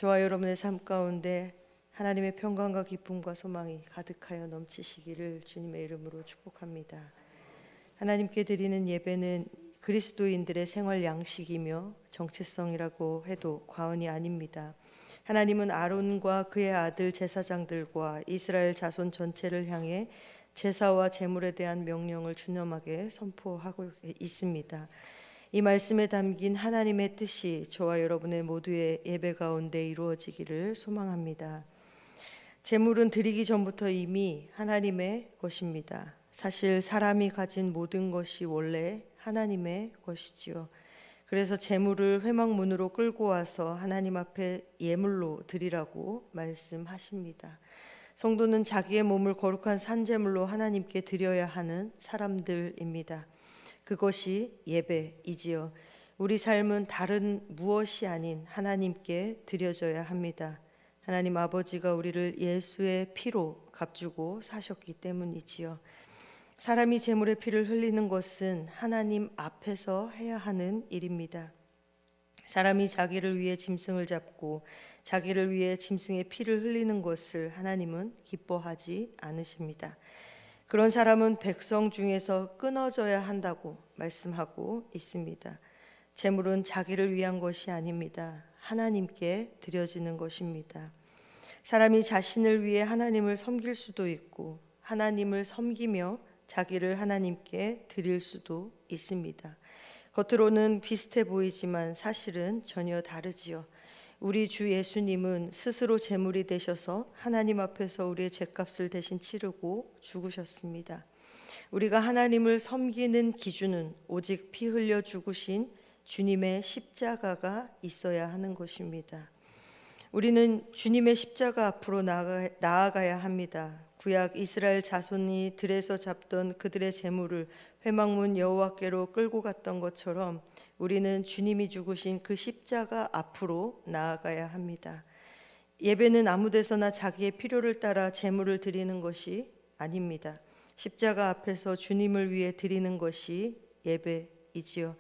저와 여러분의 삶 가운데 하나님의 평강과 기쁨과 소망이 가득하여 넘치시기를 주님의 이름으로 축복합니다. 하나님께 드리는 예배는 그리스도인들의 생활 양식이며 정체성이라고 해도 과언이 아닙니다. 하나님은 아론과 그의 아들 제사장들과 이스라엘 자손 전체를 향해 제사와 제물에 대한 명령을 준엄하게 선포하고 있습니다. 이 말씀에 담긴 하나님의 뜻이 저와 여러분의 모두의 예배 가운데 이루어지기를 소망합니다. 제물은 드리기 전부터 이미 하나님의 것입니다. 사실 사람이 가진 모든 것이 원래 하나님의 것이지요. 그래서 제물을 회막문으로 끌고 와서 하나님 앞에 예물로 드리라고 말씀하십니다. 성도는 자기의 몸을 거룩한 산제물로 하나님께 드려야 하는 사람들입니다. 그것이 예배이지요. 우리 삶은 다른 무엇이 아닌 하나님께 드려져야 합니다. 하나님 아버지가 우리를 예수의 피로 값주고 사셨기 때문이지요. 사람이 제물의 피를 흘리는 것은 하나님 앞에서 해야 하는 일입니다. 사람이 자기를 위해 짐승을 잡고 자기를 위해 짐승의 피를 흘리는 것을 하나님은 기뻐하지 않으십니다. 그런 사람은 백성 중에서 끊어져야 한다고 말씀하고 있습니다. 제물은 자기를 위한 것이 아닙니다. 하나님께 드려지는 것입니다. 사람이 자신을 위해 하나님을 섬길 수도 있고 하나님을 섬기며 자기를 하나님께 드릴 수도 있습니다. 겉으로는 비슷해 보이지만 사실은 전혀 다르지요. 우리 주 예수님은 스스로 제물이 되셔서 하나님 앞에서 우리의 죄값을 대신 치르고 죽으셨습니다. 우리가 하나님을 섬기는 기준은 오직 피 흘려 죽으신 주님의 십자가가 있어야 하는 것입니다. 우리는 주님의 십자가 앞으로 나아가야 합니다. 구약 이스라엘 자손이 들에서 잡던 그들의 제물을 회막문 여호와께로 끌고 갔던 것처럼 우리는 주님이 죽으신 그 십자가 앞으로 나아가야 합니다. 예배는 아무 데서나 자기의 필요를 따라 제물을 드리는 것이 아닙니다. 십자가 앞에서 주님을 위해 드리는 것이 예배이지요.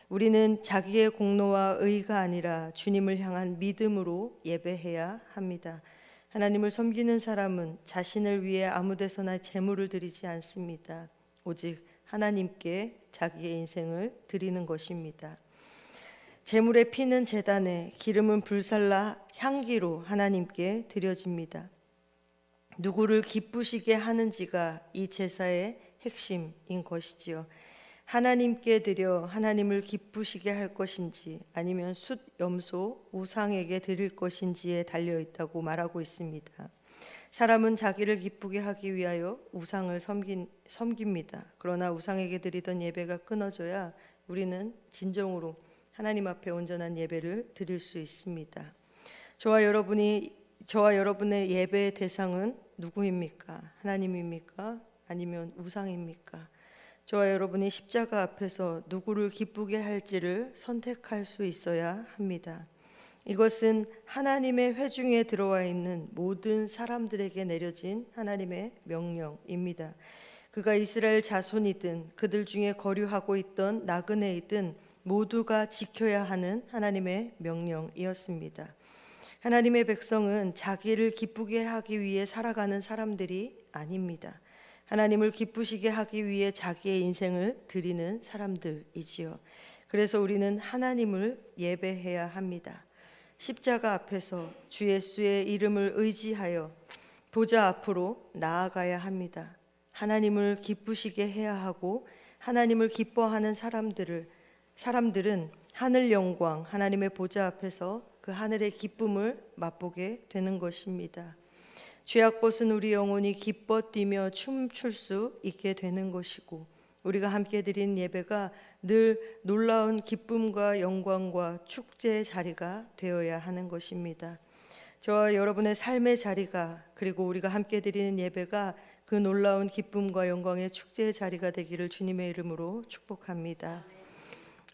우리는 자기의 공로와 의가 아니라 주님을 향한 믿음으로 예배해야 합니다. 하나님을 섬기는 사람은 자신을 위해 아무 데서나 제물을 드리지 않습니다. 오직 하나님께 자기의 인생을 드리는 것입니다. 제물의 피는 제단에, 기름은 불살라 향기로 하나님께 드려집니다. 누구를 기쁘시게 하는지가 이 제사의 핵심인 것이지요. 하나님께 드려 하나님을 기쁘시게 할 것인지 아니면 숫, 염소, 우상에게 드릴 것인지에 달려 있다고 말하고 있습니다. 사람은 자기를 기쁘게 하기 위하여 우상을 섬깁니다. 그러나 우상에게 드리던 예배가 끊어져야 우리는 진정으로 하나님 앞에 온전한 예배를 드릴 수 있습니다. 저와 여러분의 예배의 대상은 누구입니까? 하나님입니까? 아니면 우상입니까? 저와 여러분이 십자가 앞에서 누구를 기쁘게 할지를 선택할 수 있어야 합니다. 이것은 하나님의 회중에 들어와 있는 모든 사람들에게 내려진 하나님의 명령입니다. 그가 이스라엘 자손이든 그들 중에 거류하고 있던 나그네이든 모두가 지켜야 하는 하나님의 명령이었습니다. 하나님의 백성은 자기를 기쁘게 하기 위해 살아가는 사람들이 아닙니다. 하나님을 기쁘시게 하기 위해 자기의 인생을 드리는 사람들이지요. 그래서 우리는 하나님을 예배해야 합니다. 십자가 앞에서 주 예수의 이름을 의지하여 보좌 앞으로 나아가야 합니다. 하나님을 기쁘시게 해야 하고 하나님을 기뻐하는 사람들은 하늘 영광, 하나님의 보좌 앞에서 그 하늘의 기쁨을 맛보게 되는 것입니다. 죄악벗은 우리 영혼이 기뻐 뛰며 춤출 수 있게 되는 것이고 우리가 함께 드린 예배가 늘 놀라운 기쁨과 영광과 축제의 자리가 되어야 하는 것입니다. 저와 여러분의 삶의 자리가 그리고 우리가 함께 드리는 예배가 그 놀라운 기쁨과 영광의 축제의 자리가 되기를 주님의 이름으로 축복합니다.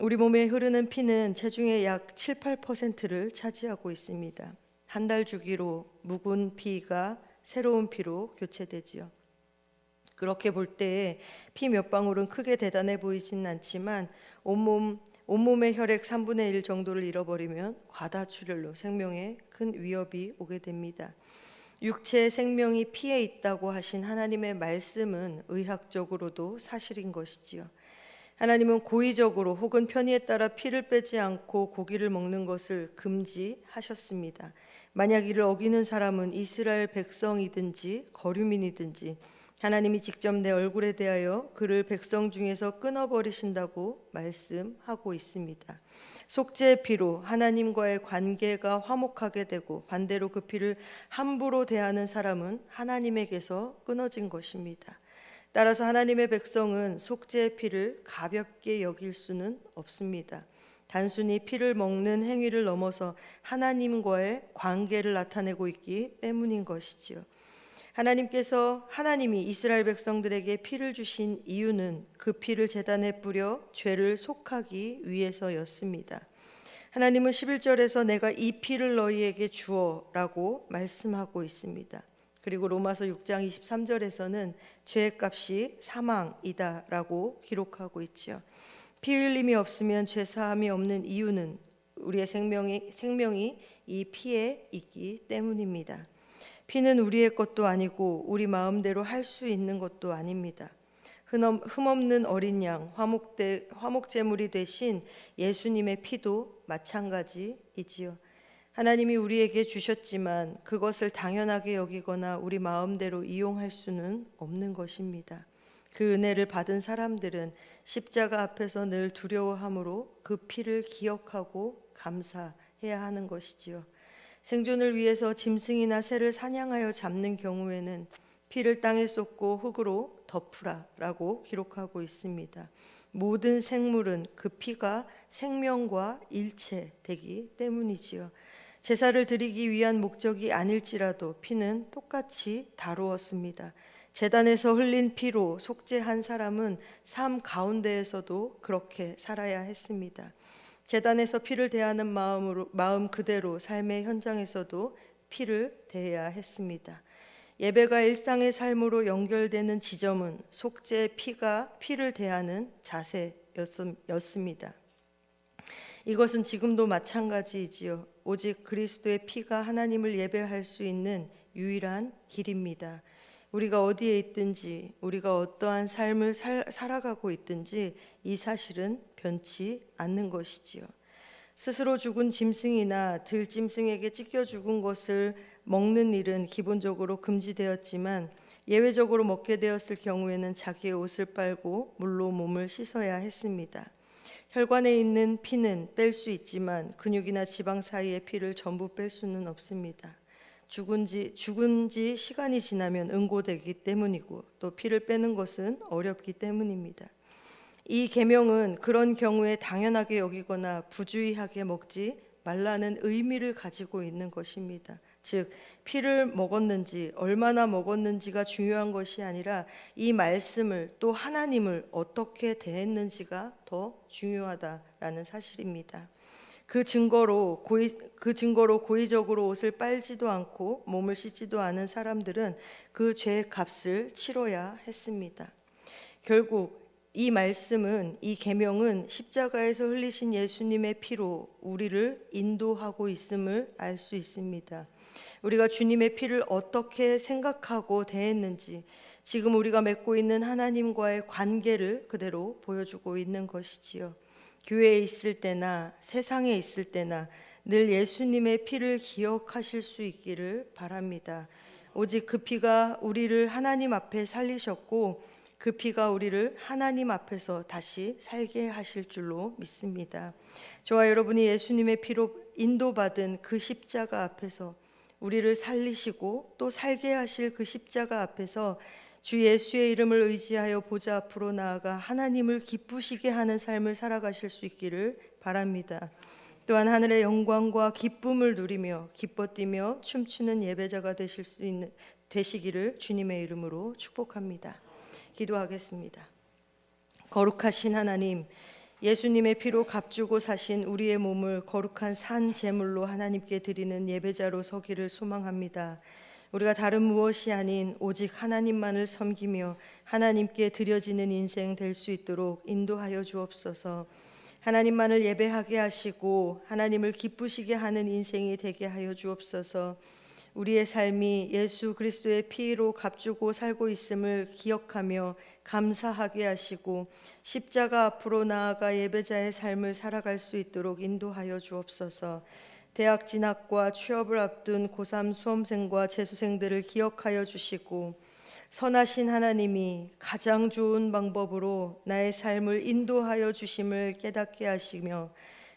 우리 몸에 흐르는 피는 체중의 약 7, 8%를 차지하고 있습니다. 한 달 주기로 묵은 피가 새로운 피로 교체되지요. 그렇게 볼 때에 피 몇 방울은 크게 대단해 보이진 않지만 온몸 온몸의 혈액 3분의 1 정도를 잃어버리면 과다출혈로 생명에 큰 위협이 오게 됩니다. 육체의 생명이 피에 있다고 하신 하나님의 말씀은 의학적으로도 사실인 것이지요. 하나님은 고의적으로 혹은 편의에 따라 피를 빼지 않고 고기를 먹는 것을 금지하셨습니다. 만약 이를 어기는 사람은 이스라엘 백성이든지 거류민이든지 하나님이 직접 내 얼굴에 대하여 그를 백성 중에서 끊어버리신다고 말씀하고 있습니다. 속죄의 피로 하나님과의 관계가 화목하게 되고 반대로 그 피를 함부로 대하는 사람은 하나님에게서 끊어진 것입니다. 따라서 하나님의 백성은 속죄의 피를 가볍게 여길 수는 없습니다. 단순히 피를 먹는 행위를 넘어서 하나님과의 관계를 나타내고 있기 때문인 것이지요. 하나님이 이스라엘 백성들에게 피를 주신 이유는 그 피를 제단에 뿌려 죄를 속하기 위해서였습니다. 하나님은 11절에서 내가 이 피를 너희에게 주어라고 말씀하고 있습니다. 그리고 로마서 6장 23절에서는 죄의 값이 사망이다라고 기록하고 있죠. 피 흘림이 없으면 죄 사함이 없는 이유는 우리의 생명이 이 피에 있기 때문입니다. 피는 우리의 것도 아니고 우리 마음대로 할 수 있는 것도 아닙니다. 흠없는 어린 양, 화목제물이 되신 예수님의 피도 마찬가지이지요. 하나님이 우리에게 주셨지만 그것을 당연하게 여기거나 우리 마음대로 이용할 수는 없는 것입니다. 그 은혜를 받은 사람들은 십자가 앞에서 늘 두려워함으로 그 피를 기억하고 감사해야 하는 것이지요. 생존을 위해서 짐승이나 새를 사냥하여 잡는 경우에는 피를 땅에 쏟고 흙으로 덮으라라고 기록하고 있습니다. 모든 생물은 그 피가 생명과 일체되기 때문이지요. 제사를 드리기 위한 목적이 아닐지라도 피는 똑같이 다루었습니다. 제단에서 흘린 피로 속죄한 사람은 삶 가운데에서도 그렇게 살아야 했습니다. 제단에서 피를 대하는 마음 그대로 삶의 현장에서도 피를 대해야 했습니다. 예배가 일상의 삶으로 연결되는 지점은 속죄의 피를 대하는 자세였습니다. 이것은 지금도 마찬가지이지요. 오직 그리스도의 피가 하나님을 예배할 수 있는 유일한 길입니다. 우리가 어디에 있든지 우리가 어떠한 삶을 살아가고 있든지 이 사실은 변치 않는 것이지요. 스스로 죽은 짐승이나 들짐승에게 찢겨 죽은 것을 먹는 일은 기본적으로 금지되었지만 예외적으로 먹게 되었을 경우에는 자기의 옷을 빨고 물로 몸을 씻어야 했습니다. 혈관에 있는 피는 뺄 수 있지만 근육이나 지방 사이의 피를 전부 뺄 수는 없습니다. 죽은 지 시간이 지나면 응고되기 때문이고 또 피를 빼는 것은 어렵기 때문입니다. 이 계명은 그런 경우에 당연하게 여기거나 부주의하게 먹지 말라는 의미를 가지고 있는 것입니다. 즉 피를 먹었는지 얼마나 먹었는지가 중요한 것이 아니라 이 말씀을 또 하나님을 어떻게 대했는지가 더 중요하다라는 사실입니다. 그 증거로 고의적으로 옷을 빨지도 않고 몸을 씻지도 않은 사람들은 그 죄의 값을 치러야 했습니다. 결국 이 말씀은, 이 계명은 십자가에서 흘리신 예수님의 피로 우리를 인도하고 있음을 알 수 있습니다. 우리가 주님의 피를 어떻게 생각하고 대했는지 지금 우리가 맺고 있는 하나님과의 관계를 그대로 보여주고 있는 것이지요. 교회에 있을 때나 세상에 있을 때나 늘 예수님의 피를 기억하실 수 있기를 바랍니다. 오직 그 피가 우리를 하나님 앞에 살리셨고 그 피가 우리를 하나님 앞에서 다시 살게 하실 줄로 믿습니다. 저와 여러분이 예수님의 피로 인도받은 그 십자가 앞에서 우리를 살리시고 또 살게 하실 그 십자가 앞에서 주 예수의 이름을 의지하여 보좌 앞으로 나아가 하나님을 기쁘시게 하는 삶을 살아가실 수 있기를 바랍니다. 또한 하늘의 영광과 기쁨을 누리며 기뻐 뛰며 춤추는 예배자가 되시기를 주님의 이름으로 축복합니다. 기도하겠습니다. 거룩하신 하나님, 예수님의 피로 값주고 사신 우리의 몸을 거룩한 산 제물로 하나님께 드리는 예배자로 서기를 소망합니다. 우리가 다른 무엇이 아닌 오직 하나님만을 섬기며 하나님께 드려지는 인생 될 수 있도록 인도하여 주옵소서. 하나님만을 예배하게 하시고 하나님을 기쁘시게 하는 인생이 되게 하여 주옵소서. 우리의 삶이 예수 그리스도의 피로 값주고 살고 있음을 기억하며 감사하게 하시고 십자가 앞으로 나아가 예배자의 삶을 살아갈 수 있도록 인도하여 주옵소서. 대학 진학과 취업을 앞둔 고3 수험생과 재수생들을 기억하여 주시고 선하신 하나님이 가장 좋은 방법으로 나의 삶을 인도하여 주심을 깨닫게 하시며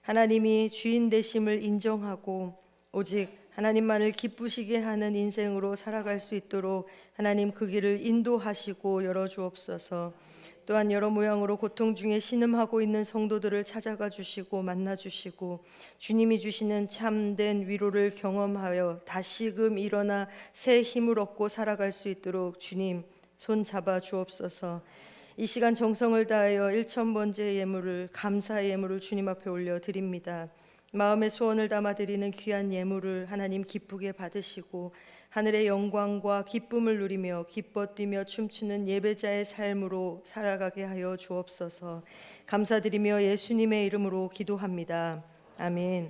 하나님이 주인 되심을 인정하고 오직 하나님만을 기쁘시게 하는 인생으로 살아갈 수 있도록 하나님 그 길을 인도하시고 열어주옵소서. 또한 여러 모양으로 고통 중에 신음하고 있는 성도들을 찾아가 주시고 만나 주시고 주님이 주시는 참된 위로를 경험하여 다시금 일어나 새 힘을 얻고 살아갈 수 있도록 주님 손 잡아 주옵소서. 이 시간 정성을 다하여 1,000번째 예물을 감사의 예물을 주님 앞에 올려 드립니다. 마음의 소원을 담아 드리는 귀한 예물을 하나님 기쁘게 받으시고 하늘의 영광과 기쁨을 누리며 기뻐 뛰며 춤추는 예배자의 삶으로 살아가게 하여 주옵소서. 감사드리며 예수님의 이름으로 기도합니다. 아멘.